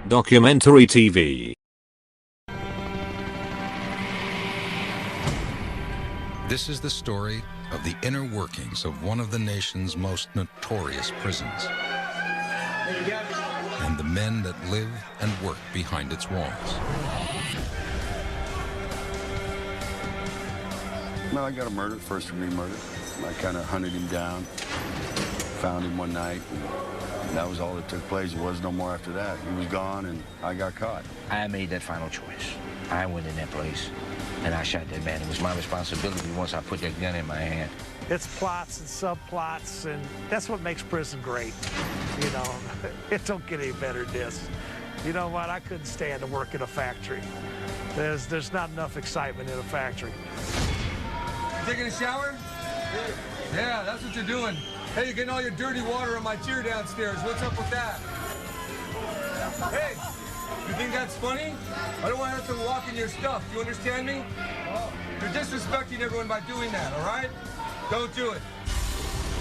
Documentary TV. This is the story of the inner workings of one of the nation's most notorious prisons, and the men that live and work behind its walls. Well, I got him murdered, first-degree murder. I kind of hunted him down, found him one night, and that was all that took place. There was no more after that. He was gone, and I got caught. I made that final choice. I went in that place, and I shot that man. It was my responsibility once I put that gun in my hand. It's plots and subplots, and that's what makes prison great. You know, it don't get any better than this. You know what? I couldn't stand to work in a factory. There's not enough excitement in a factory. Taking a shower? Yeah, that's what you're doing. Hey, you're getting all your dirty water on my chair downstairs. What's up with that? Hey, you think that's funny? I don't want to have to walk in your stuff. You understand me? You're disrespecting everyone by doing that, all right? Don't do it.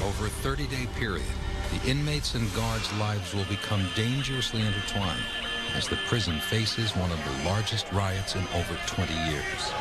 Over a 30-day period, the inmates and guards' lives will become dangerously intertwined as the prison faces one of the largest riots in over 20 years.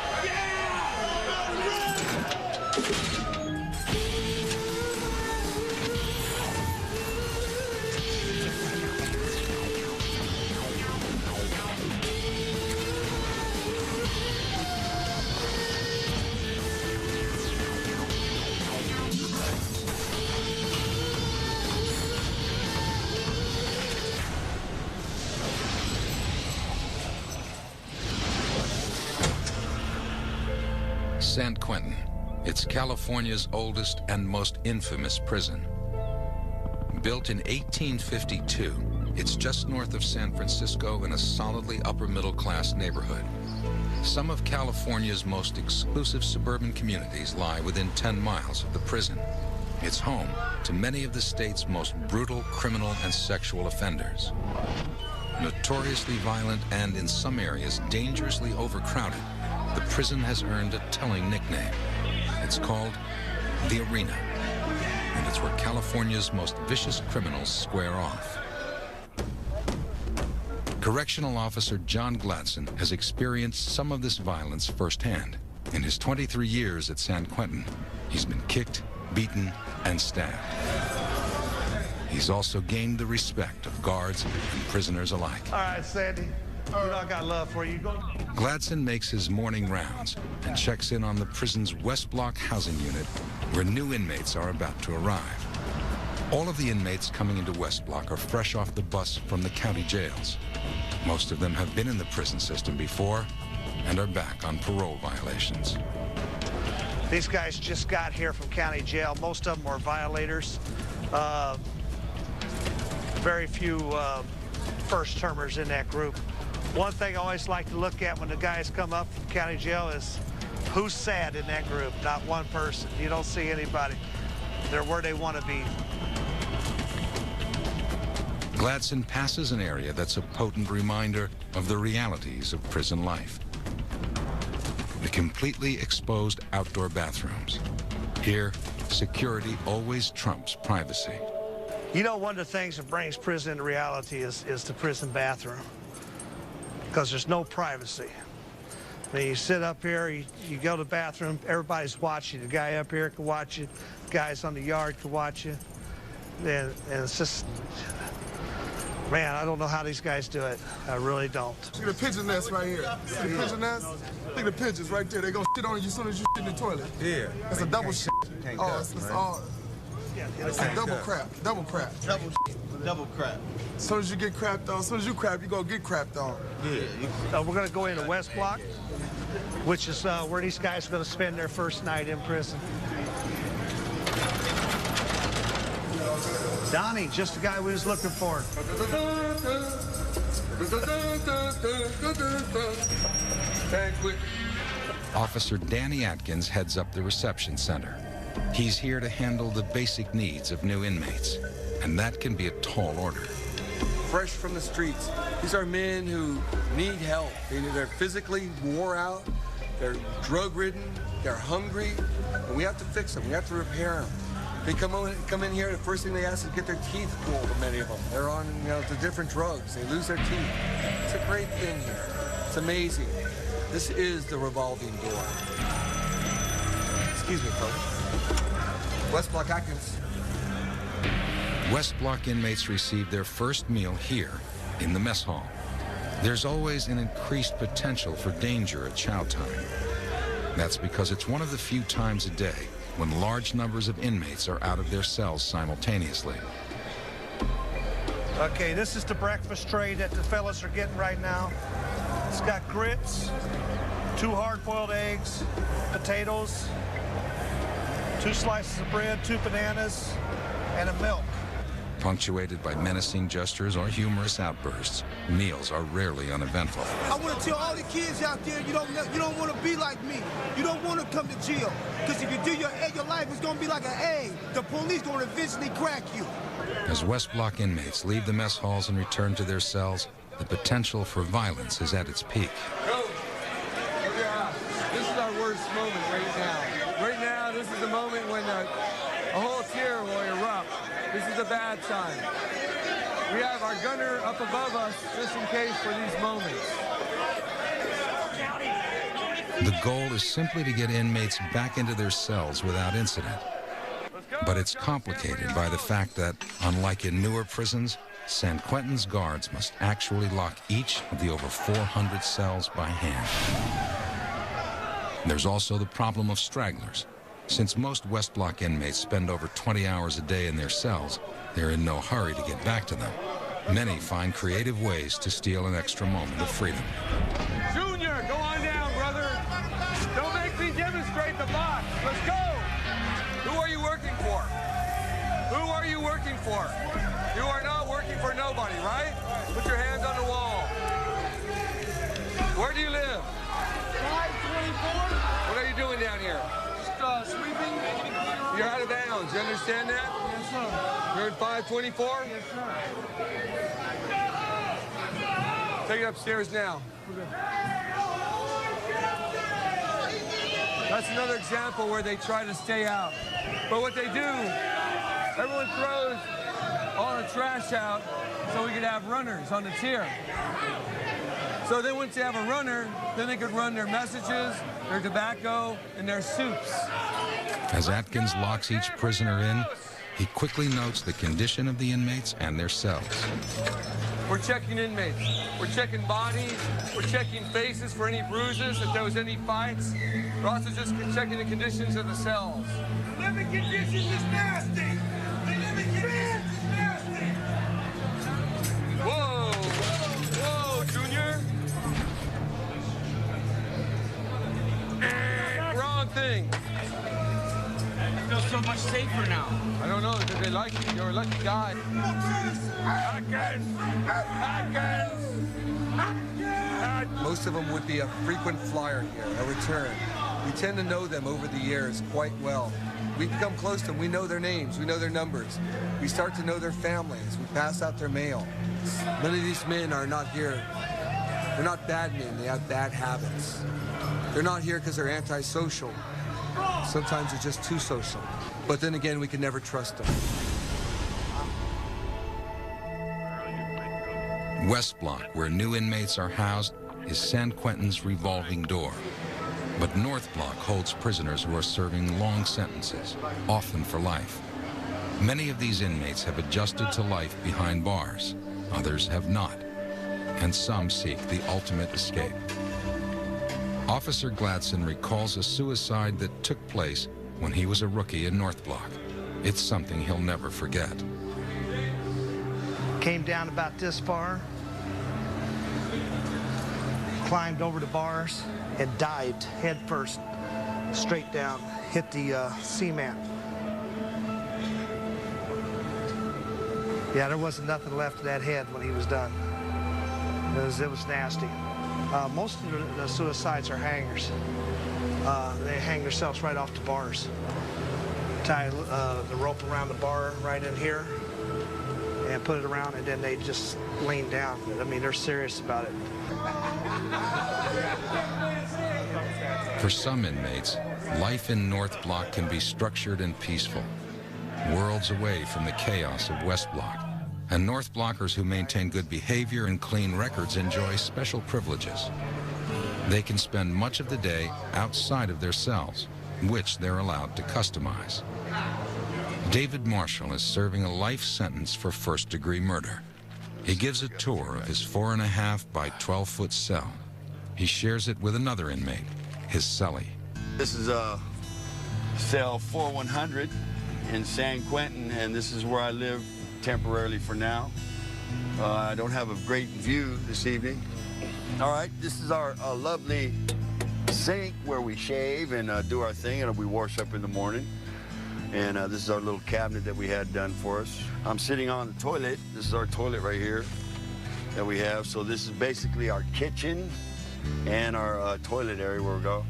San Quentin. It's California's oldest and most infamous prison. Built in 1852, it's just north of San Francisco in a solidly upper-middle-class neighborhood. Some of California's most exclusive suburban communities lie within 10 miles of the prison. It's home to many of the state's most brutal criminal and sexual offenders. Notoriously violent and, in some areas, dangerously overcrowded, the prison has earned a telling nickname. It's called the Arena, and it's where California's most vicious criminals square off. Correctional Officer John Gladson has experienced some of this violence firsthand. In his 23 years at San Quentin, he's been kicked, beaten, and stabbed. He's also gained the respect of guards and prisoners alike. All right, Sandy. You know I got love for you. Gladson makes his morning rounds and checks in on the prison's West Block housing unit, where new inmates are about to arrive. All of the inmates coming into West Block are fresh off the bus from the county jails. Most of them have been in the prison system before and are back on parole violations. These guys just got here from county jail. Most of them were violators. Very few first-termers in that group. One thing I always like to look at when the guys come up from county jail is who's sad in that group. Not one person. You don't see anybody. They're where they want to be. Gladson passes an area that's a potent reminder of the realities of prison life. The completely exposed outdoor bathrooms. Here, security always trumps privacy. You know, one of the things that brings prison into reality is the prison bathroom, because there's no privacy. I mean, you sit up here, you go to the bathroom, everybody's watching. The guy up here can watch you, guys on the yard can watch you, and it's just, man, I don't know how these guys do it. I really don't. See the pigeon nest right here. See the pigeon nest? Look at the pigeons right there. They gonna shit on you as soon as you shit in the toilet. Yeah. That's a double shit. Oh, it's all. It's a double crap. Double crap. Double crap. As soon as you get crapped on, as soon as you crap, you gonna get crapped on. Yeah. We're gonna go into West Block, which is where these guys are gonna spend their first night in prison. Donnie, just the guy we was looking for. Officer Danny Atkins heads up the reception center. He's here to handle the basic needs of new inmates, and that can be a tall order. Fresh from the streets. These are men who need help. They're physically wore out, they're drug-ridden, they're hungry, and we have to fix them. We have to repair them. They come in here, the first thing they ask is to get their teeth pulled, many of them. They're on, the different drugs. They lose their teeth. It's a great thing here. It's amazing. This is the revolving door. Excuse me, folks. West Block Atkins. West Block inmates receive their first meal here in the mess hall. There's always an increased potential for danger at chow time. That's because it's one of the few times a day when large numbers of inmates are out of their cells simultaneously. Okay, this is the breakfast tray that the fellas are getting right now. It's got grits, 2 hard-boiled eggs, potatoes, 2 slices of bread, 2 bananas, and a milk. Punctuated by menacing gestures or humorous outbursts, meals are rarely uneventful. I want to tell all the kids out there, you don't want to be like me. You don't want to come to jail. Because if you do, your life is going to be like an egg. The police going to eventually crack you. As West Block inmates leave the mess halls and return to their cells, the potential for violence is at its peak. Go. This is our worst moment right now. Right now, this is the moment when a whole tier will erupt. This is a bad time. We have our gunner up above us just in case for these moments. The goal is simply to get inmates back into their cells without incident. But it's complicated by the fact that, unlike in newer prisons, San Quentin's guards must actually lock each of the over 400 cells by hand. There's also the problem of stragglers. Since most West Block inmates spend over 20 hours a day in their cells, they're in no hurry to get back to them. Many find creative ways to steal an extra moment of freedom. Junior, go on down, brother. Don't make me demonstrate the box. Let's go. Who are you working for? Who are you working for? You are not working for nobody, right? Put your hands on the wall. Where do you live? 524. What are you doing down here? Sweeping. You're out of bounds. You understand that? Yes, sir. You're in 524? Yes, sir. Take it upstairs now. That's another example where they try to stay out. But what they do, everyone throws all the trash out so we could have runners on the tier. So then once they have a runner, then they could run their messages, their tobacco, and their soups. As Atkins locks each prisoner in, he quickly notes the condition of the inmates and their cells. We're checking inmates. We're checking bodies. We're checking faces for any bruises, if there was any fights. We're also just checking the conditions of the cells. Living conditions is nasty. The living conditions is nasty. Whoa! Whoa, Junior! Wrong thing. I feel so much safer now. I don't know, because they like you. You're a lucky guy. Most of them would be a frequent flyer here, a return. We tend to know them over the years quite well. We become close to them. We know their names. We know their numbers. We start to know their families. We pass out their mail. None of these men are not here. They're not bad men. They have bad habits. They're not here because they're antisocial. Sometimes they're just too social. But then again, we can never trust them. West Block, where new inmates are housed, is San Quentin's revolving door. But North Block holds prisoners who are serving long sentences, often for life. Many of these inmates have adjusted to life behind bars. Others have not. And some seek the ultimate escape. Officer Gladson recalls a suicide that took place when he was a rookie in North Block. It's something he'll never forget. Came down about this far, climbed over the bars, and dived head first, straight down, hit the cement. Yeah, there wasn't nothing left of that head when he was done. It was nasty. Most of the suicides are hangers. They hang themselves right off the bars. Tie the rope around the bar right in here and put it around, and then they just lean down. I mean, they're serious about it. For some inmates, life in North Block can be structured and peaceful, worlds away from the chaos of West Block. And North Blockers who maintain good behavior and clean records enjoy special privileges. They can spend much of the day outside of their cells, which they're allowed to customize. David Marshall is serving a life sentence for first-degree murder. He gives a tour of his 4.5 by 12-foot cell. He shares it with another inmate, his cellie. This is cell 4100 in San Quentin, and this is where I live temporarily for now. I don't have a great view this evening. All right, this is our lovely sink where we shave and do our thing, and we wash up in the morning. And this is our little cabinet that we had done for us. I'm sitting on the toilet. This is our toilet right here that we have. So this is basically our kitchen and our toilet area where we go.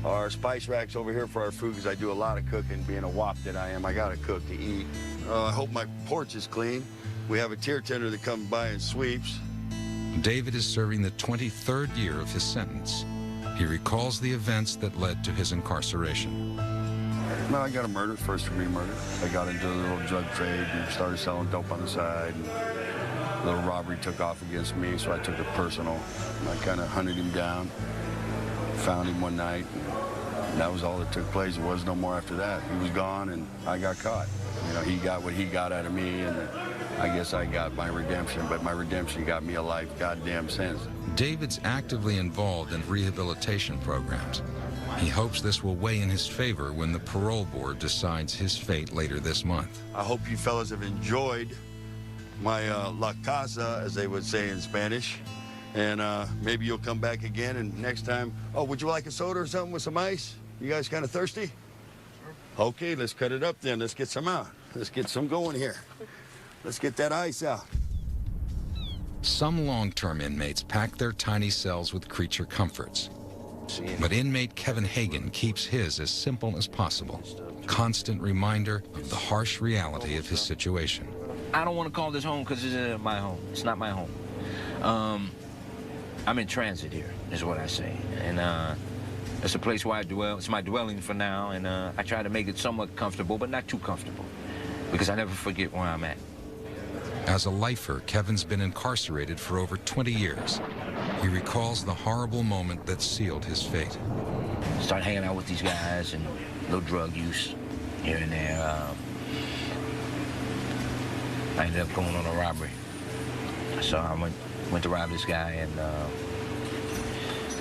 Our spice racks over here for our food, because I do a lot of cooking. Being a wop that I am, I gotta cook to eat. I hope my porch is clean. We have a tier tender that comes by and sweeps. David is serving the 23rd year of his sentence. He recalls the events that led to his incarceration. No, I got a murder, first-degree murder. I got into a little drug trade and started selling dope on the side. And a little robbery took off against me, so I took it personal. I kind of hunted him down, found him one night, and that was all that took place. It was no more after that. He was gone, and I got caught. You know, he got what he got out of me, and I guess I got my redemption, but my redemption got me a life goddamn sentence. David's actively involved in rehabilitation programs. He hopes this will weigh in his favor when the parole board decides his fate later this month. I hope you fellas have enjoyed my La Casa, as they would say in Spanish. And maybe you'll come back again, and next time, oh, would you like a soda or something with some ice? You guys kind of thirsty? Sure. Okay, let's cut it up then. Let's get some out. Let's get some going here. Let's get that ice out. Some long-term inmates pack their tiny cells with creature comforts. But inmate Kevin Hagan keeps his as simple as possible. Constant reminder of the harsh reality of his situation. I don't want to call this home because it's not my home. It's not my home. I'm in transit here, is what I say. And it's a place where I dwell. It's my dwelling for now, and I try to make it somewhat comfortable, but not too comfortable, because I never forget where I'm at. As a lifer, Kevin's been incarcerated for over 20 years. He recalls the horrible moment that sealed his fate. Started hanging out with these guys and a little drug use here and there. I ended up going on a robbery. So I went to rob this guy, and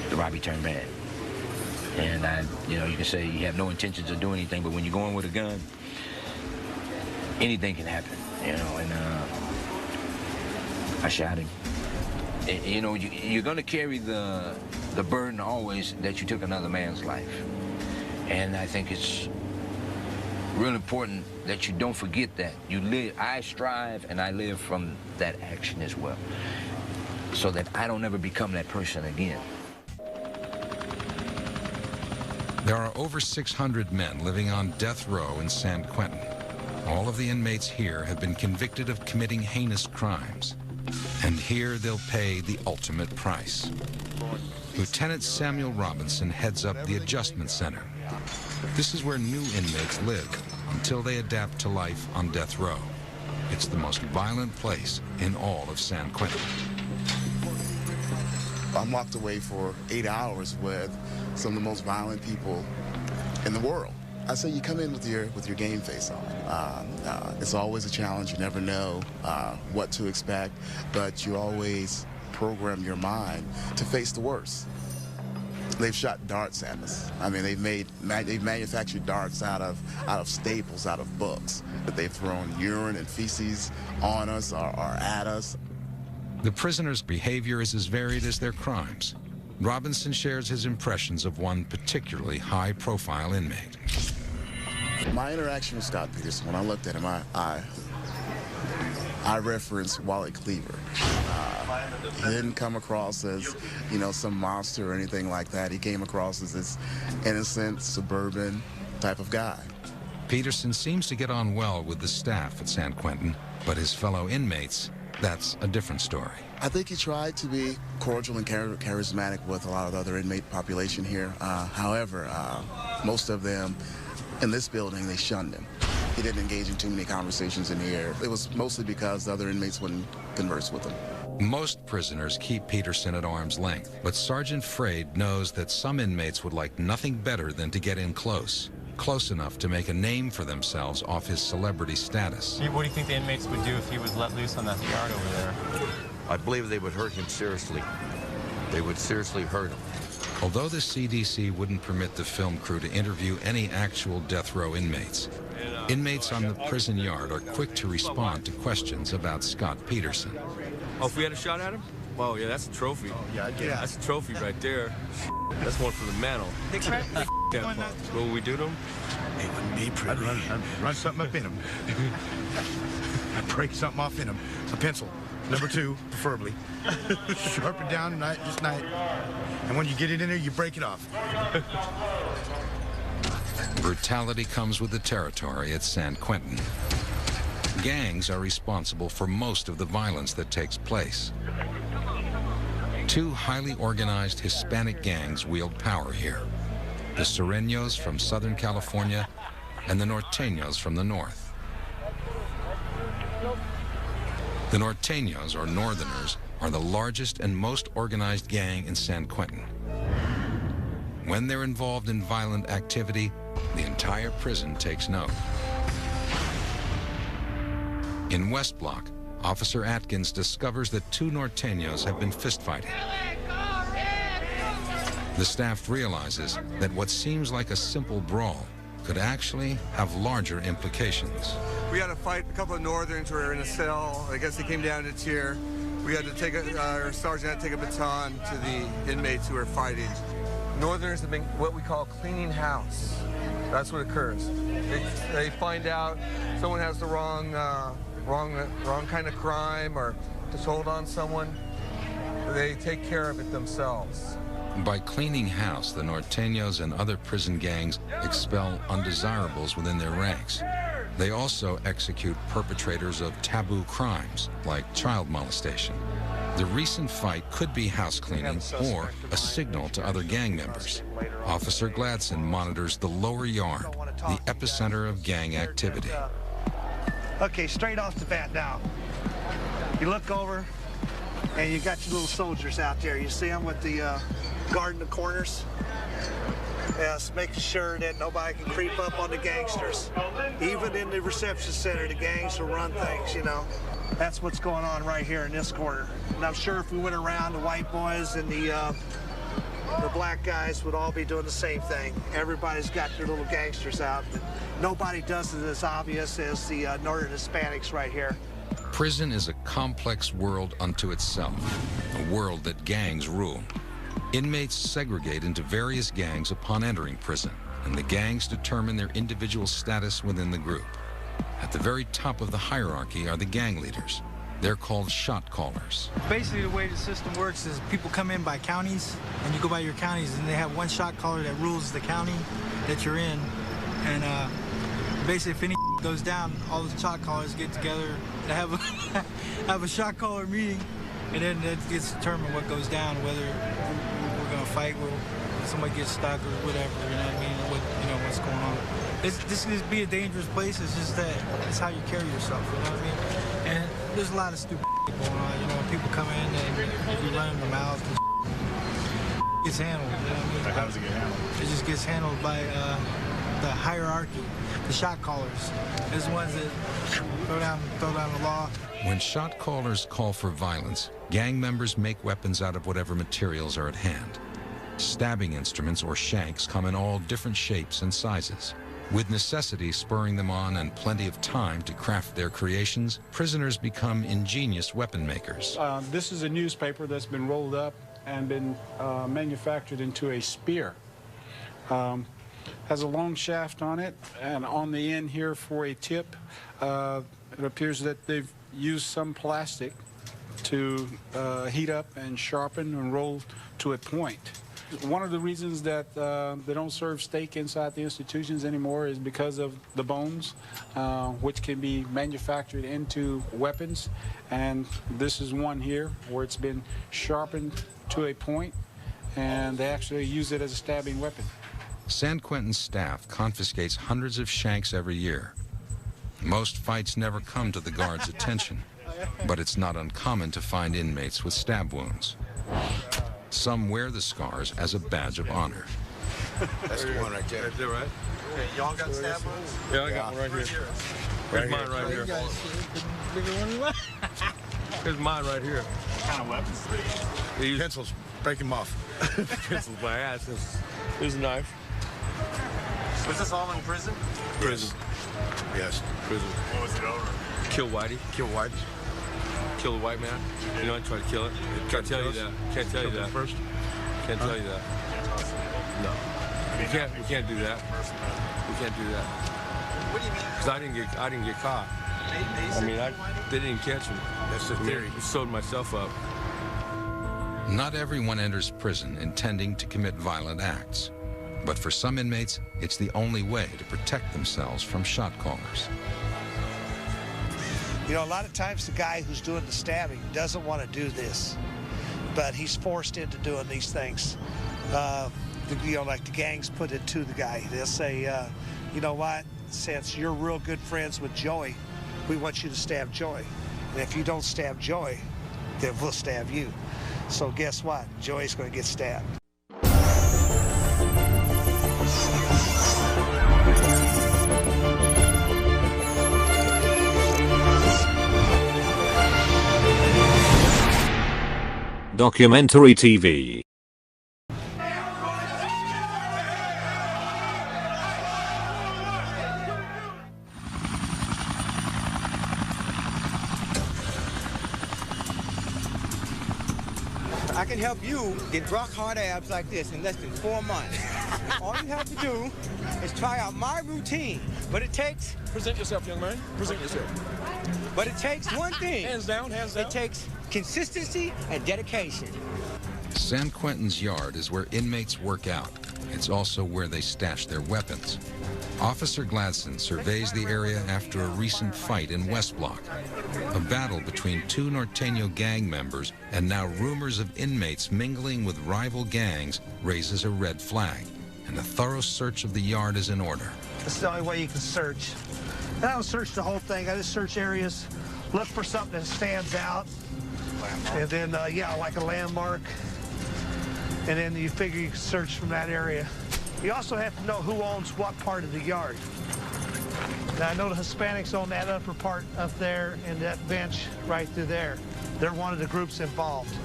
the robbery turned bad. And you can say you have no intentions of doing anything, but when you're going with a gun, anything can happen, and I shot him. You're going to carry the burden always that you took another man's life. And I think it's real important that you don't forget that. I strive and I live from that action as well, so that I don't ever become that person again. There are over 600 men living on death row in San Quentin. All of the inmates here have been convicted of committing heinous crimes. And here they'll pay the ultimate price. Lieutenant Samuel Robinson heads up the Adjustment Center. This is where new inmates live until they adapt to life on death row. It's the most violent place in all of San Quentin. I'm locked away for 8 hours with some of the most violent people in the world. I say you come in with your game face on. It's always a challenge. You never know what to expect, but you always program your mind to face the worst. They've shot darts at us. I mean, they've manufactured darts out of staples, out of books. That they've thrown urine and feces on us or at us. The prisoners' behavior is as varied as their crimes. Robinson shares his impressions of one particularly high-profile inmate. My interaction with Scott Peterson, when I looked at him, I referenced Wally Cleaver. He didn't come across as, you know, some monster or anything like that. He came across as this innocent, suburban type of guy. Peterson seems to get on well with the staff at San Quentin, but his fellow inmates, that's a different story. I think he tried to be cordial and charismatic with a lot of the other inmate population here. However, most of them in this building, they shunned him. He didn't engage in too many conversations in here. It was mostly because the other inmates wouldn't converse with him. Most prisoners keep Peterson at arm's length, but Sergeant Frade knows that some inmates would like nothing better than to get in close enough to make a name for themselves off his celebrity status. What do you think the inmates would do if he was let loose on that yard over there? I believe they would hurt him seriously. They would seriously hurt him. Although the CDC wouldn't permit the film crew to interview any actual death row inmates, inmates on the prison yard are quick to respond to questions about Scott Peterson. Oh, if we had a shot at him? Oh, yeah, that's a trophy. Yeah, that's a trophy right there. That's one for the mantle. What would we do to him? It wouldn't be pretty. I'd run something up in him. I'd break something off in him. A pencil. Number 2, preferably. Sharpen down just night. And when you get it in there, you break it off. Brutality comes with the territory at San Quentin. Gangs are responsible for most of the violence that takes place. 2 highly organized Hispanic gangs wield power here. The Sureños from Southern California and the Norteños from the north. The Norteños, or Northerners, are the largest and most organized gang in San Quentin. When they're involved in violent activity, the entire prison takes note. In West Block, Officer Atkins discovers that 2 Norteños have been fistfighting. The staff realizes that what seems like a simple brawl could actually have larger implications. We had to fight a couple of Northerns who were in a cell. I guess they came down to cheer. We had to take our sergeant had to take a baton to the inmates who were fighting. Northerners have been what we call cleaning house. That's what occurs. They find out someone has the wrong kind of crime or to hold on someone. They take care of it themselves. By cleaning house, the Norteños and other prison gangs expel undesirables within their ranks. They also execute perpetrators of taboo crimes, like child molestation. The recent fight could be house cleaning or a signal to other gang members. Officer Gladson monitors the lower yard, the epicenter of gang activity. Okay, straight off the bat now. You look over, and you got your little soldiers out there. You see them with the guarding the corners? Yes, making sure that nobody can creep up on the gangsters. Even in the reception center, the gangs will run things, you know. That's what's going on right here in this corner. And I'm sure if we went around, the white boys and the black guys would all be doing the same thing. Everybody's got their little gangsters out. But nobody does it as obvious as the Northern Hispanics right here. Prison is a complex world unto itself, a world that gangs rule. Inmates segregate into various gangs upon entering prison, and the gangs determine their individual status within the group. At the very top of the hierarchy are the gang leaders. They're called shot callers. Basically, the way the system works is people come in by counties, and you go by your counties, and they have one shot caller that rules the county that you're in. And basically, if any goes down, all the shot callers get together to have a shot caller meeting, and then that gets determined what goes down, whether we're gonna fight, or somebody gets stuck, or whatever. You know what I mean? What's going on? This could be a dangerous place. It's just that it's how you carry yourself. You know what I mean? And there's a lot of stupid going on. You know, when people come in and you run their mouth, and gets handled. You know what I mean? How does it get handled? It just gets handled by the hierarchy, the shot callers. There's the ones that throw down the law. When shot callers call for violence, gang members make weapons out of whatever materials are at hand. Stabbing instruments or shanks come in all different shapes and sizes. With necessity spurring them on and plenty of time to craft their creations, prisoners become ingenious weapon makers. This is a newspaper that's been rolled up and been manufactured into a spear. Has a long shaft on it, and on the end here for a tip, it appears that they've used some plastic to heat up and sharpen and roll to a point. One of the reasons that they don't serve steak inside the institutions anymore is because of the bones, which can be manufactured into weapons. And this is one here where it's been sharpened to a point, and they actually use it as a stabbing weapon. San Quentin's staff confiscates hundreds of shanks every year. Most fights never come to the guards' attention, but it's not uncommon to find inmates with stab wounds. Some wear the scars as a badge of honor. That's the one right there. Right there, right? Y'all got stab wounds? Yeah, I got one right here. Here's mine right here. Here's mine right here. What kind of weapons? They use pencils. Break them off. Pencils by ass. Here's a knife. Was this all in prison? Prison. Yes. Prison. What was it over? Kill Whitey. Kill Whitey. Kill the white man. You know, I tried to kill it. Can't tell you that. Can't tell you that. First? Can't tell you that. No. We can't do that. We can't do that. What do you mean? Because I didn't get caught. I mean, they didn't catch me. That's the theory. I sewed myself up. Not everyone enters prison intending to commit violent acts. But for some inmates, it's the only way to protect themselves from shot callers. You know, a lot of times the guy who's doing the stabbing doesn't want to do this, but he's forced into doing these things. You know, like the gangs put it to the guy. They'll say, you know what, since you're real good friends with Joey, we want you to stab Joey. And if you don't stab Joey, then we'll stab you. So guess what? Joey's going to get stabbed. Documentary TV. I can help you get rock hard abs like this in less than 4 months. All you have to do is try out my routine, but it takes... Present yourself, young man. Present yourself. But it takes one thing. Hands down, hands down. It takes consistency and dedication. San Quentin's yard is where inmates work out. It's also where they stash their weapons. Officer Gladson surveys the area after a recent fight in West Block. A battle between two Norteño gang members and now rumors of inmates mingling with rival gangs raises a red flag, and a thorough search of the yard is in order. That's the only way you can search. I don't search the whole thing. I just search areas, look for something that stands out, and then, yeah, like a landmark. And then you figure you can search from that area. You also have to know who owns what part of the yard. Now, I know the Hispanics own that upper part up there and that bench right through there. They're one of the groups involved.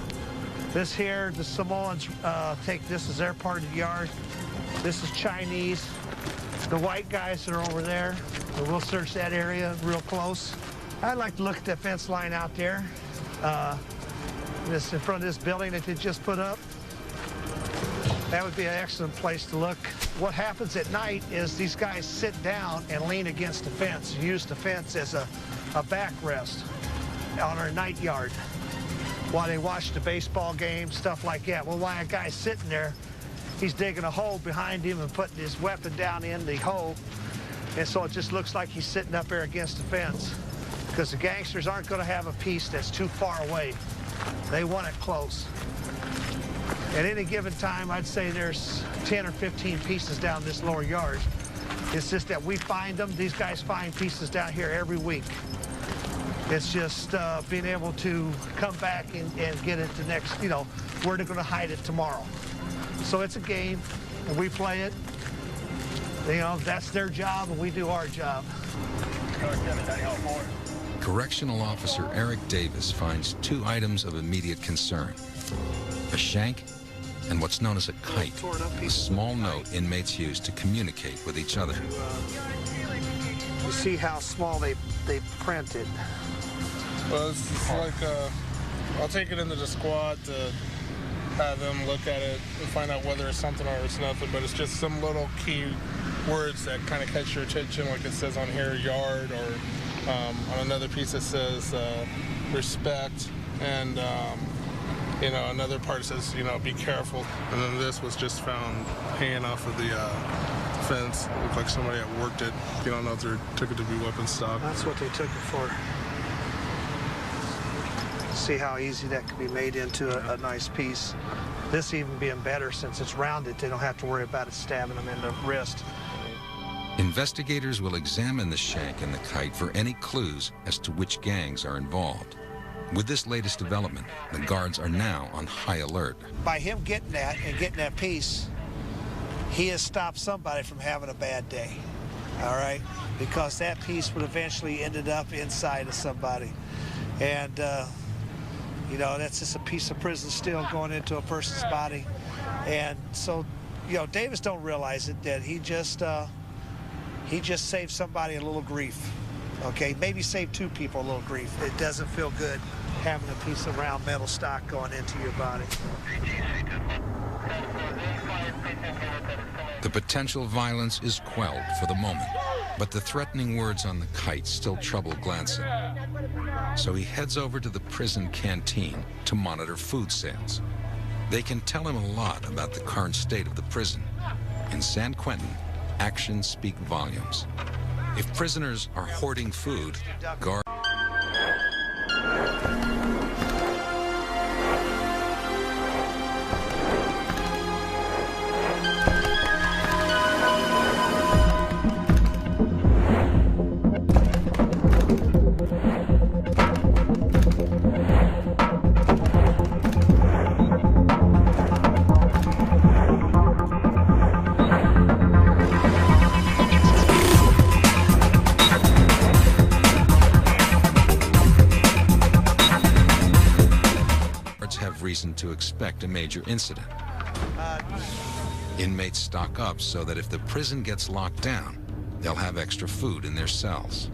This here, the Samoans take this as their part of the yard. This is Chinese. The white guys are over there. So we'll search that area real close. I'd like to look at that fence line out there. This in front of this building that they just put up. That would be an excellent place to look. What happens at night is these guys sit down and lean against the fence, use the fence as a backrest on our night yard while they watch the baseball game, stuff like that. Well, while a guy's sitting there, he's digging a hole behind him and putting his weapon down in the hole. And so it just looks like he's sitting up there against the fence because the gangsters aren't going to have a piece that's too far away. They want it close. At any given time, I'd say there's 10 or 15 pieces down this lower yard. It's just that we find them. These guys find pieces down here every week. It's just being able to come back and get it the next, you know, where they're going to hide it tomorrow. So it's a game, and we play it. You know, that's their job, and we do our job. Correctional Officer Eric Davis finds 2 items of immediate concern: a shank and what's known as a kite, a small note inmates use to communicate with each other. You see how small they print it. Well, it's just like, I'll take it into the squad to have them look at it and find out whether it's something or it's nothing, but it's just some little key words that kind of catch your attention, like it says on here, yard, or on another piece it says respect, and you know, another part says, you know, be careful. And then this was just found hanging off of the fence. It looked like somebody had worked it. You don't know if they took it to be weapon stock. That's what they took it for. See how easy that could be made into a nice piece. This even being better since it's rounded, they don't have to worry about it stabbing them in the wrist. Investigators will examine the shank and the kite for any clues as to which gangs are involved. With this latest development, the guards are now on high alert. By him getting that and getting that piece, he has stopped somebody from having a bad day, all right? Because that piece would eventually ended up inside of somebody. And, you know, that's just a piece of prison steel going into a person's body. And so, you know, Davis don't realize it, that he just saved somebody a little grief, okay? Maybe saved two people a little grief. It doesn't feel good having a piece of round metal stock going into your body. The potential violence is quelled for the moment, but the threatening words on the kite still trouble Glanson. So he heads over to the prison canteen to monitor food sales. They can tell him a lot about the current state of the prison. In San Quentin, actions speak volumes. If prisoners are hoarding food, guards have reason to expect a major incident. Inmates stock up so that if the prison gets locked down, they'll have extra food in their cells.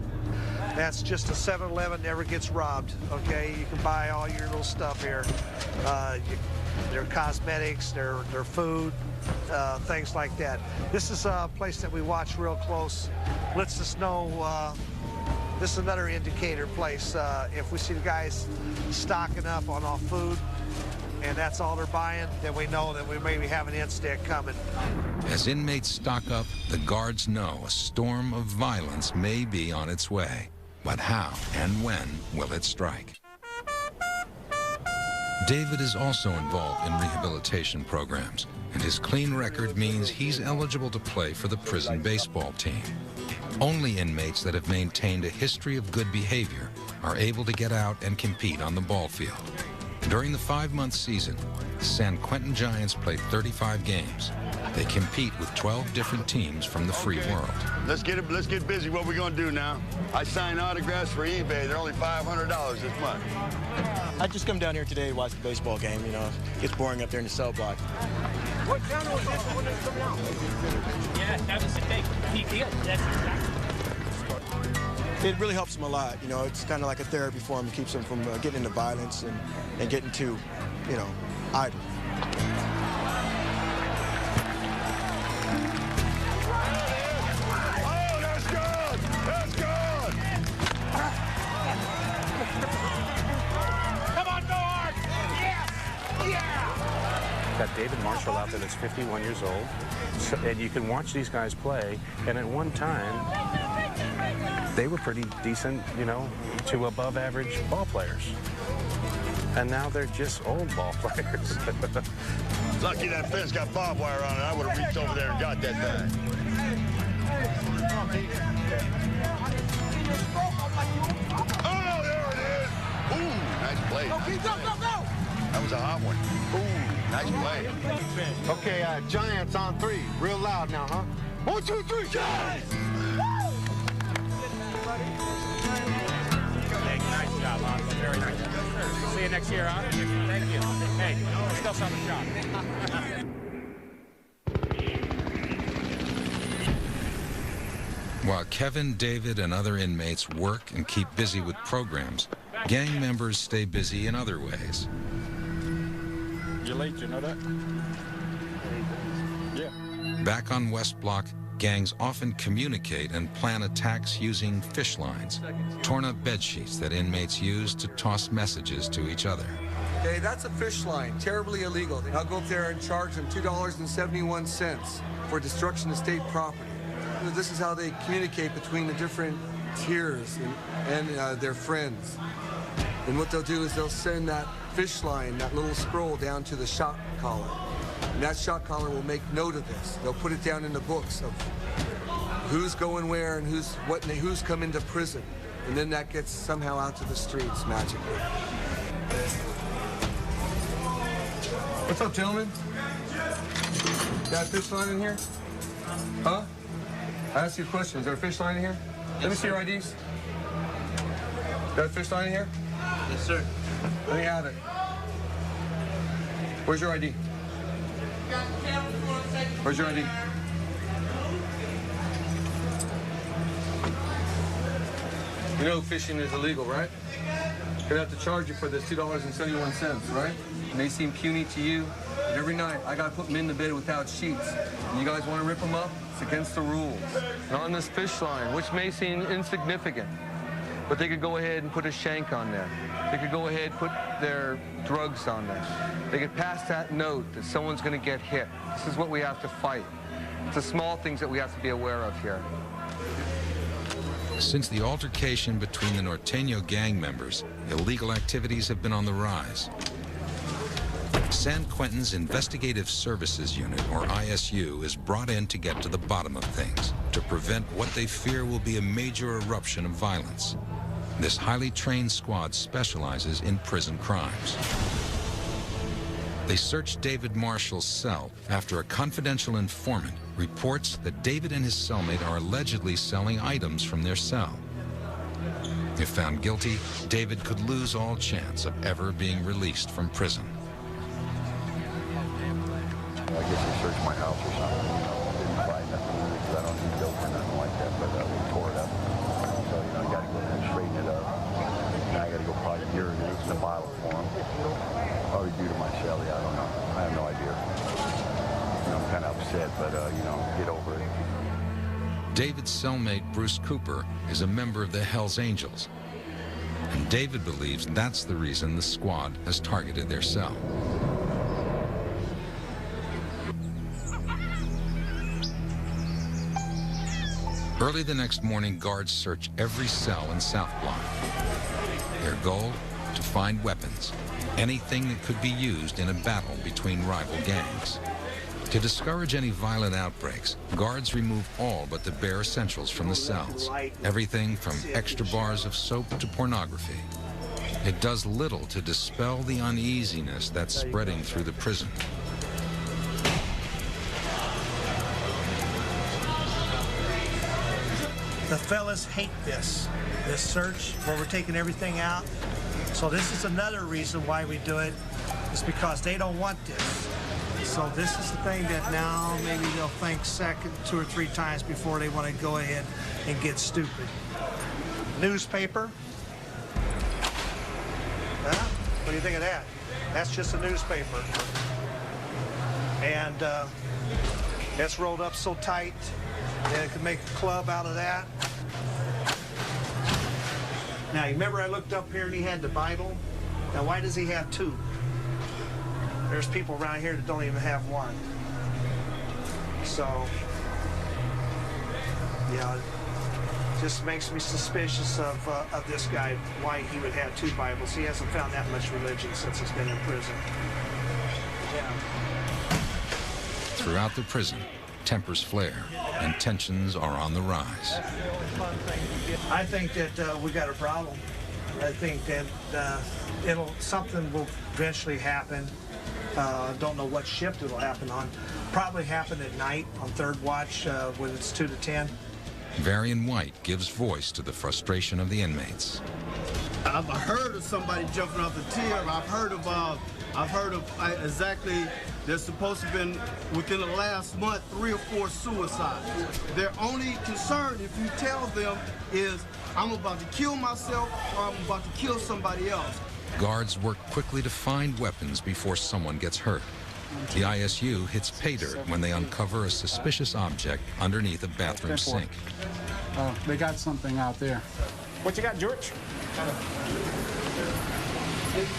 That's just a 7-Eleven, never gets robbed, okay? You can buy all your little stuff here. Their cosmetics, their food, things like that. This is a place that we watch real close. Lets us know, this is another indicator place. If we see the guys stocking up on all food, and that's all they're buying, then we know that we maybe have an incident coming. As inmates stock up, the guards know a storm of violence may be on its way. But how and when will it strike? David is also involved in rehabilitation programs, and his clean record means he's eligible to play for the prison baseball team. Only inmates that have maintained a history of good behavior are able to get out and compete on the ball field. During the 5-month season, the San Quentin Giants play 35 games. They compete with 12 different teams from the free world. Let's get busy. What we gonna do now? I sign autographs for eBay. They're only $500 this month. I just come down here today to watch the baseball game. You know, it gets boring up there in the cell block. What channel is this when it's coming out? Yeah, that was the thing. That's exactly. It really helps them a lot. You know, it's kind of like a therapy for them. It keeps them from getting into violence and getting too, you know, idle. Got David Marshall out there that's 51 years old, and you can watch these guys play, and at one time, they were pretty decent, you know, to above average ball players. And now they're just old ball players. Lucky that fence got barbed wire on it. I would have reached over there and got that thing. Oh, there it is. Ooh, nice play. Go, go! That was a hot one. Ooh, nice play. Okay, Giants on 3. Real loud now, huh? 1, 2, 3, Giants! Nice job, Otto. Very nice. See you next year, Otto. Thank you. Hey, still on the job. While Kevin, David, and other inmates work and keep busy with programs, gang members stay busy in other ways. You're late, you know that? Yeah. Back on West Block, gangs often communicate and plan attacks using fish lines, torn-up bed sheets that inmates use to toss messages to each other. Okay, that's a fish line, terribly illegal. I'll go up there and charge them $2.71 for destruction of state property. This is how they communicate between the different tiers and their friends. And what they'll do is they'll send that fish line, that little scroll, down to the shot collar. And that shot collar will make note of this. They'll put it down in the books of who's going where and who's come into prison. And then that gets somehow out to the streets magically. What's up, gentlemen? Got a fish line in here? Huh? I asked you a question. Is there a fish line in here? Yes, Let me see your sir. IDs. Got a fish line in here? Yes, sir. Let me have it. Where's your ID? Where's your ID? You know fishing is illegal, right? Gonna have to charge you for this $2.71, right? It may seem puny to you, but every night I gotta put them in the bed without sheets. And you guys wanna rip them up? It's against the rules. And on this fish line, which may seem insignificant, but they could go ahead and put a shank on there. They could go ahead and put their drugs on there. They could pass that note that someone's gonna get hit. This is what we have to fight. It's the small things that we have to be aware of here. Since the altercation between the Norteño gang members, illegal activities have been on the rise. San Quentin's Investigative Services Unit, or ISU, is brought in to get to the bottom of things, to prevent what they fear will be a major eruption of violence. This highly trained squad specializes in prison crimes. They searched David Marshall's cell after a confidential informant reports that David and his cellmate are allegedly selling items from their cell. If found guilty, David could lose all chance of ever being released from prison. I guess they searched my house or something. Didn't find nothing in it because I don't need dope or nothing like that, but we tore it up. So, I got to go there and straighten it up. Now I got to go probably urinate in the bottle for them. Probably due to my celly, I don't know. I have no idea. I'm kind of upset, but, get over it. David's cellmate, Bruce Cooper, is a member of the Hells Angels. And David believes that's the reason the squad has targeted their cell. Early the next morning, guards search every cell in South Block. Their goal? To find weapons, anything that could be used in a battle between rival gangs. To discourage any violent outbreaks, guards remove all but the bare essentials from the cells. Everything from extra bars of soap to pornography. It does little to dispel the uneasiness that's spreading through the prison. The fellas hate this search where we're taking everything out. So this is another reason why we do it, is because they don't want this. So this is the thing that now maybe they'll think second, 2 or 3 times before they want to go ahead and get stupid. Newspaper. Huh? What do you think of that? That's just a newspaper. And it's rolled up so tight that it could make a club out of that. Now, you remember I looked up here and he had the Bible? Now, why does he have 2? There's people around here that don't even have 1. So, it just makes me suspicious of this guy, why he would have 2 Bibles. He hasn't found that much religion since he's been in prison. Yeah. Throughout the prison, tempers flare and tensions are on the rise. I think that we got a problem. I think that something will eventually happen. Don't know what shift it'll happen on. Probably happen at night on 3rd watch when it's 2 to 10. Varian White gives voice to the frustration of the inmates. I've heard of somebody jumping off the tier. I've heard of exactly, there's supposed to have been, within the last month, 3 or 4 suicides. Their only concern, if you tell them, is I'm about to kill myself or I'm about to kill somebody else. Guards work quickly to find weapons before someone gets hurt. The ISU hits pay dirt when they uncover a suspicious object underneath a bathroom sink. Oh, they got something out there. What you got, George?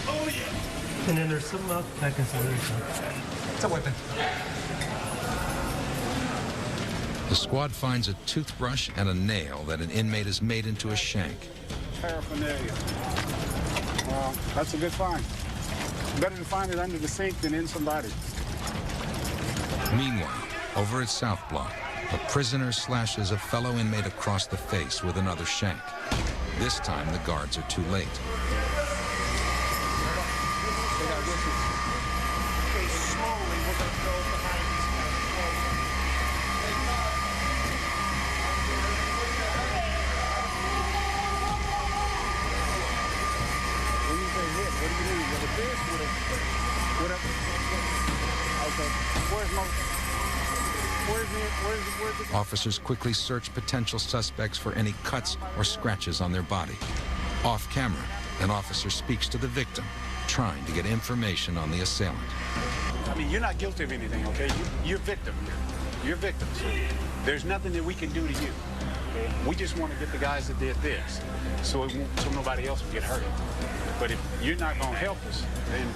Oh, yeah. And then there's some back inside there. It's a weapon. The squad finds a toothbrush and a nail that an inmate has made into a shank. Paraphernalia. Well, that's a good find. Better to find it under the sink than in somebody. Meanwhile, over at South Block, a prisoner slashes a fellow inmate across the face with another shank. This time, the guards are too late. Officers quickly search potential suspects for any cuts or scratches on their body. Off camera, an officer speaks to the victim, trying to get information on the assailant. I mean, you're not guilty of anything, okay? You're victim here. You're victim, so there's nothing that we can do to you. Okay? We just want to get the guys that did this, so nobody else will get hurt. But if you're not going to help us, then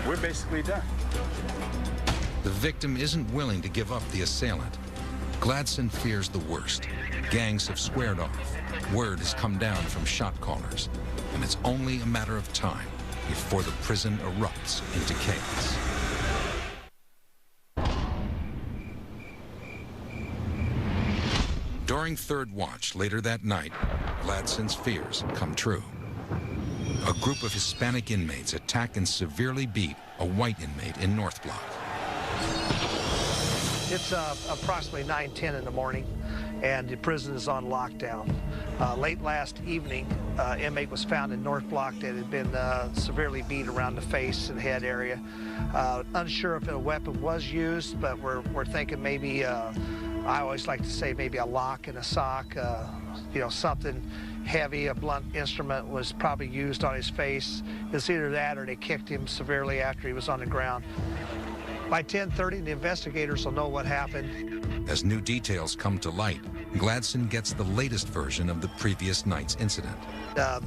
we're basically done. The victim isn't willing to give up the assailant. Gladson fears the worst. Gangs have squared off. Word has come down from shot callers. And it's only a matter of time before the prison erupts into chaos. During third watch later that night, Gladson's fears come true. A group of Hispanic inmates attack and severely beat a white inmate in North Block. It's approximately 9:10 in the morning, and the prison is on lockdown. Late last evening, inmate was found in North Block that had been severely beat around the face and head area. Unsure if a weapon was used, but we're thinking maybe, I always like to say maybe a lock and a sock, you know, something heavy, a blunt instrument was probably used on his face. It's either that or they kicked him severely after he was on the ground. By 10:30, the investigators will know what happened. As new details come to light, Gladson gets the latest version of the previous night's incident.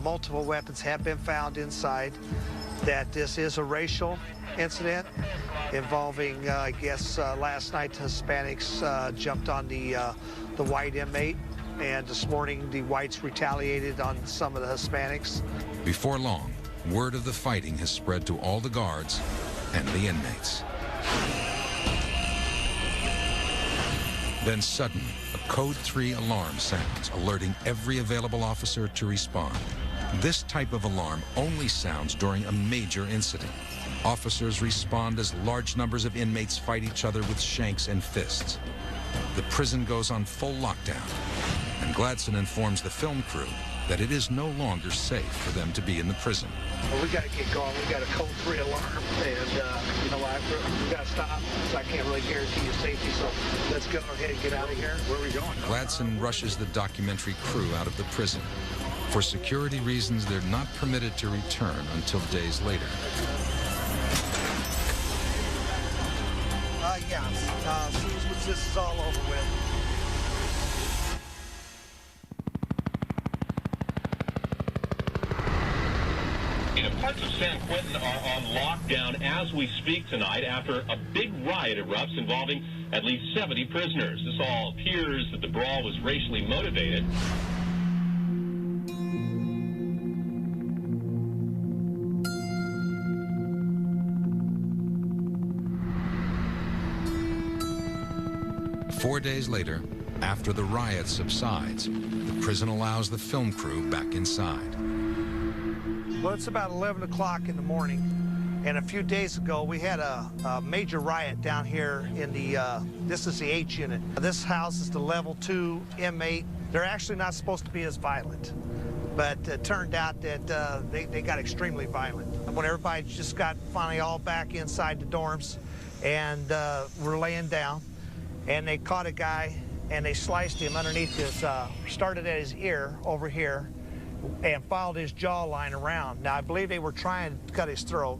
Multiple weapons have been found inside, that this is a racial incident involving, I guess, last night Hispanics jumped on the white inmate, and this morning the whites retaliated on some of the Hispanics. Before long, word of the fighting has spread to all the guards and the inmates. Then suddenly, a Code 3 alarm sounds, alerting every available officer to respond. This type of alarm only sounds during a major incident. Officers respond as large numbers of inmates fight each other with shanks and fists. The prison goes on full lockdown, and Gladson informs the film crew that it is no longer safe for them to be in the prison. Well, we got to get going. We got a Code 3 alarm, and you know what? We got to stop. So I can't really guarantee you safety. So let's go ahead and get out of here. Where are we going? Gladson rushes the documentary crew out of the prison. For security reasons, they're not permitted to return until days later. Yeah. As soon as this is all over with. Parts of San Quentin are on lockdown as we speak tonight after a big riot erupts involving at least 70 prisoners. This all appears that the brawl was racially motivated. Four days later, after the riot subsides, the prison allows the film crew back inside. Well, it's about 11 o'clock in the morning, and a few days ago we had a major riot down here in the, this is the H unit. This house is the level 2 inmate. They're actually not supposed to be as violent, but it turned out that they got extremely violent. When everybody just got finally all back inside the dorms and were laying down, and they caught a guy and they sliced him underneath his, started at his ear over here, and followed his jawline around. Now, I believe they were trying to cut his throat,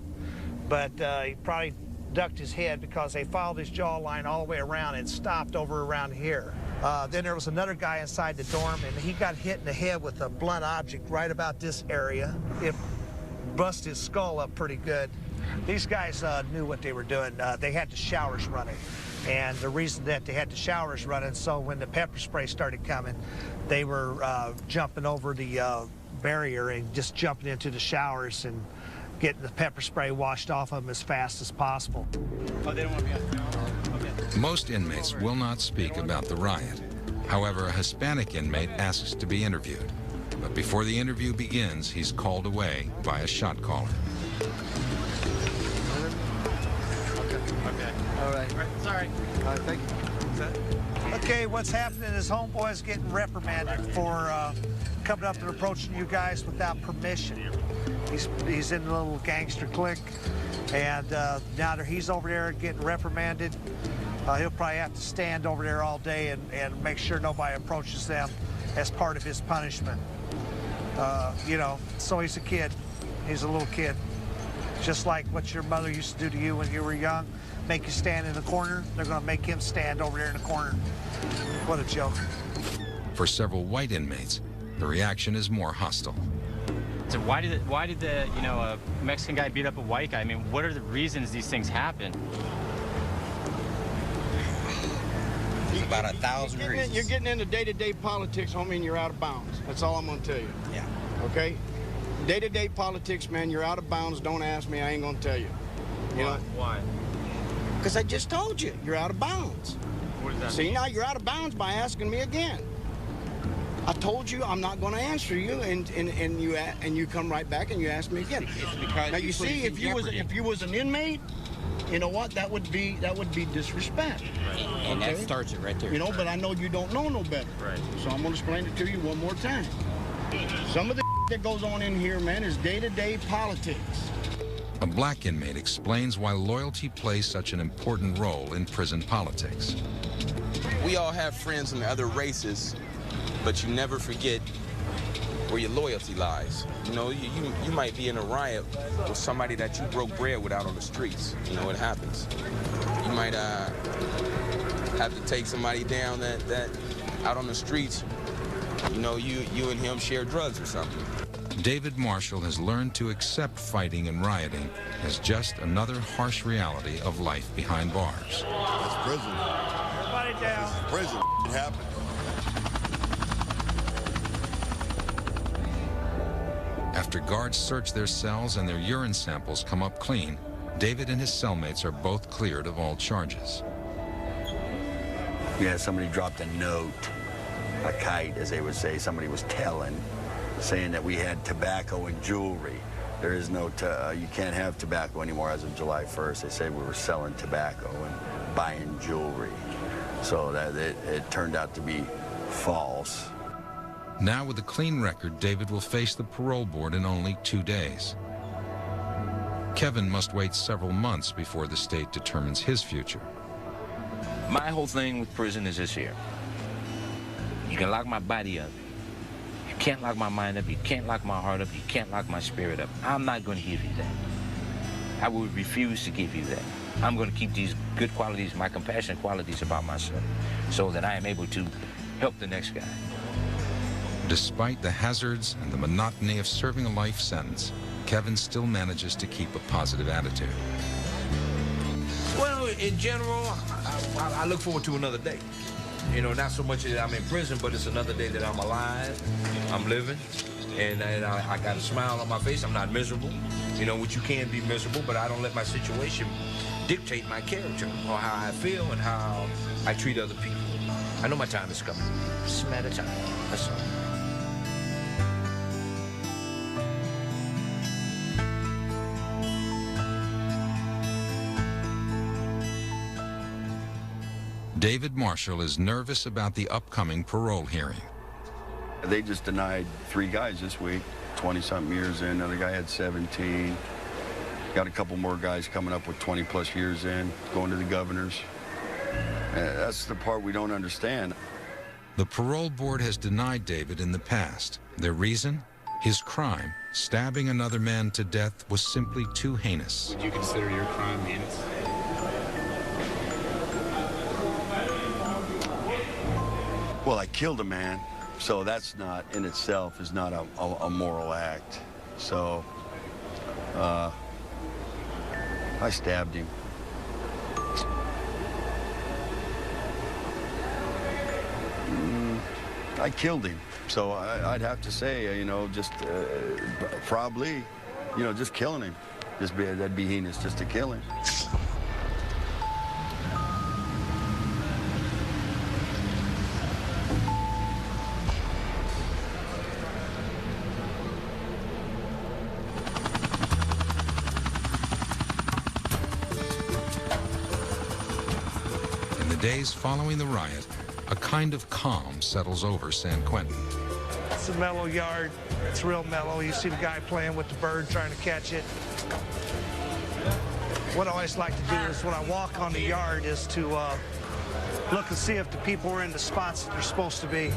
but he probably ducked his head because they followed his jawline all the way around and stopped over around here. Then there was another guy inside the dorm, and he got hit in the head with a blunt object right about this area. It busted his skull up pretty good. These guys knew what they were doing. They had the showers running. And the reason that they had the showers running, so when the pepper spray started coming, they were jumping over the barrier and just jumping into the showers and getting the pepper spray washed off of them as fast as possible. Oh, they don't want to be on film? Okay. Most inmates will not speak about the riot. However, a Hispanic inmate asks to be interviewed. But before the interview begins, he's called away by a shot caller. Okay. All right. Sorry. All right, thank you. Okay, what's happening is homeboy's getting reprimanded for coming up and approaching you guys without permission. He's in a little gangster clique, and now that he's over there getting reprimanded, he'll probably have to stand over there all day and make sure nobody approaches them as part of his punishment. You know, so he's a kid. He's a little kid. Just like what your mother used to do to you when you were young, make you stand in the corner, they're going to make him stand over there in the corner. What a joke. For several white inmates, the reaction is more hostile. So why did the a Mexican guy beat up a white guy? I mean, what are the reasons these things happen? There's about 1,000 reasons. You're getting into day-to-day politics, homie, and you're out of bounds. That's all I'm going to tell you. Yeah. Okay? Day-to-day politics, man, you're out of bounds. Don't ask me. I ain't going to tell you. You know? Why? Because I just told you. You're out of bounds. What does that See, mean? now you're out of bounds by asking me again. I told you I'm not going to answer you, and you come right back and you ask me again. It's because now you see, if you was an inmate, you know what? That would be disrespect. Right. And okay? that starts it right there. You know, but I know you don't know no better. Right. So I'm going to explain it to you one more time. Some of the that goes on in here, man, is day-to-day politics. A black inmate explains why loyalty plays such an important role in prison politics. We all have friends in other races, but you never forget where your loyalty lies. You know, you might be in a riot with somebody that you broke bread with out on the streets. You know, it happens. You might have to take somebody down that out on the streets, you know, you and him share drugs or something. David Marshall has learned to accept fighting and rioting as just another harsh reality of life behind bars. It's prison. Everybody down. It's prison. It happened. After guards search their cells and their urine samples come up clean, David and his cellmates are both cleared of all charges. We had somebody dropped a note, a kite, as they would say. Somebody was telling, saying that we had tobacco and jewelry. There is no, you can't have tobacco anymore as of July 1st. They said we were selling tobacco and buying jewelry. So that it turned out to be false. Now with a clean record, David will face the parole board in only 2 days. Kevin must wait several months before the state determines his future. My whole thing with prison is this here. You can lock my body up. You can't lock my mind up. You can't lock my heart up. You can't lock my spirit up. I'm not going to give you that. I will refuse to give you that. I'm going to keep these good qualities, my compassionate qualities about myself, so that I am able to help the next guy. Despite the hazards and the monotony of serving a life sentence, Kevin still manages to keep a positive attitude. Well, in general, I look forward to another day. You know, not so much that I'm in prison, but it's another day that I'm alive, I'm living, and I got a smile on my face. I'm not miserable, you know, which you can be miserable, but I don't let my situation dictate my character or how I feel and how I treat other people. I know my time is coming. It's a matter of time. That's all. David Marshall is nervous about the upcoming parole hearing. They just denied 3 guys this week, 20-something years in. Another guy had 17. Got a couple more guys coming up with 20-plus years in, going to the governors. That's the part we don't understand. The parole board has denied David in the past. Their reason? His crime stabbing another man to death was simply too heinous. Would you consider your crime heinous? Well, I killed a man, so that's not, in itself, is not a moral act. So, I stabbed him. I killed him. So I'd have to say, you know, just probably, you know, just killing him. That'd be heinous, just to kill him. In the days following the riot, a kind of calm settles over San Quentin. It's a mellow yard. It's real mellow. You see the guy playing with the bird, trying to catch it. What I always like to do is when I walk on the yard is to look and see if the people are in the spots that they're supposed to be.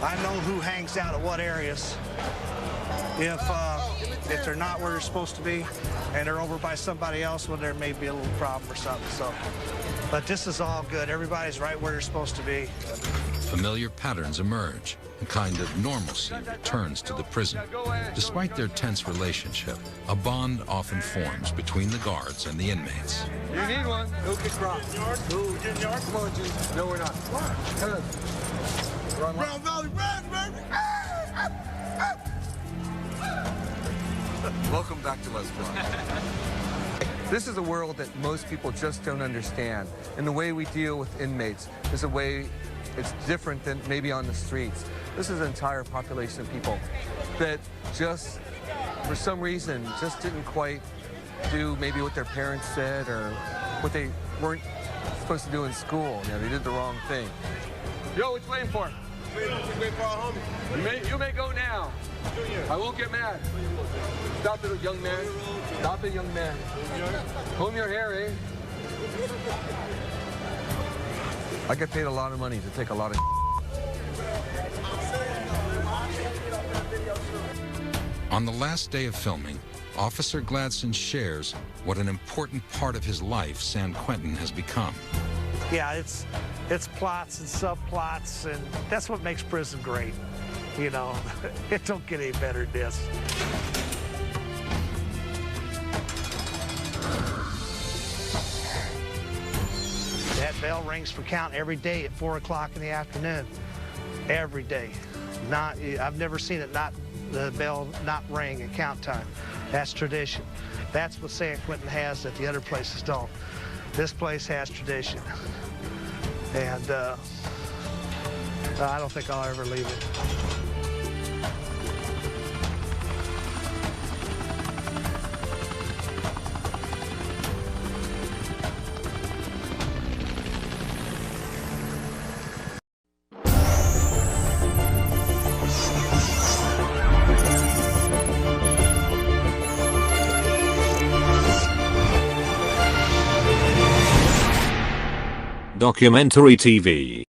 I know who hangs out at what areas. If they're not where they're supposed to be and they're over by somebody else, well, there may be a little problem or something. So, but this is all good. Everybody's right where they're supposed to be. Familiar patterns emerge. A kind of normalcy returns to the prison. Despite their tense relationship, a bond often forms between the guards and the inmates. You need one. Go kick rock. Go get in yard. Come on, G. No, we're not. Come on. Brown Valley Reds, baby. Welcome back to Les Brown. This is a world that most people just don't understand. And the way we deal with inmates is a way it's different than maybe on the streets. This is an entire population of people that just, for some reason, just didn't quite do maybe what their parents said or what they weren't supposed to do in school. You know, they did the wrong thing. Yo, what you waiting for? Wait for our homie. You may go now. I won't get mad. Stop it, young man. Stop it, young man. Comb your hair, eh? I get paid a lot of money to take a lot of On the last day of filming, Officer Gladson shares what an important part of his life San Quentin has become. Yeah, it's plots and subplots, and that's what makes prison great. You know, it don't get any better than this. That bell rings for count every day at 4 o'clock in the afternoon. Every day. I've never seen it the bell not ring at count time. That's tradition. That's what San Quentin has that the other places don't. This place has tradition. And I don't think I'll ever leave it. Documentary TV.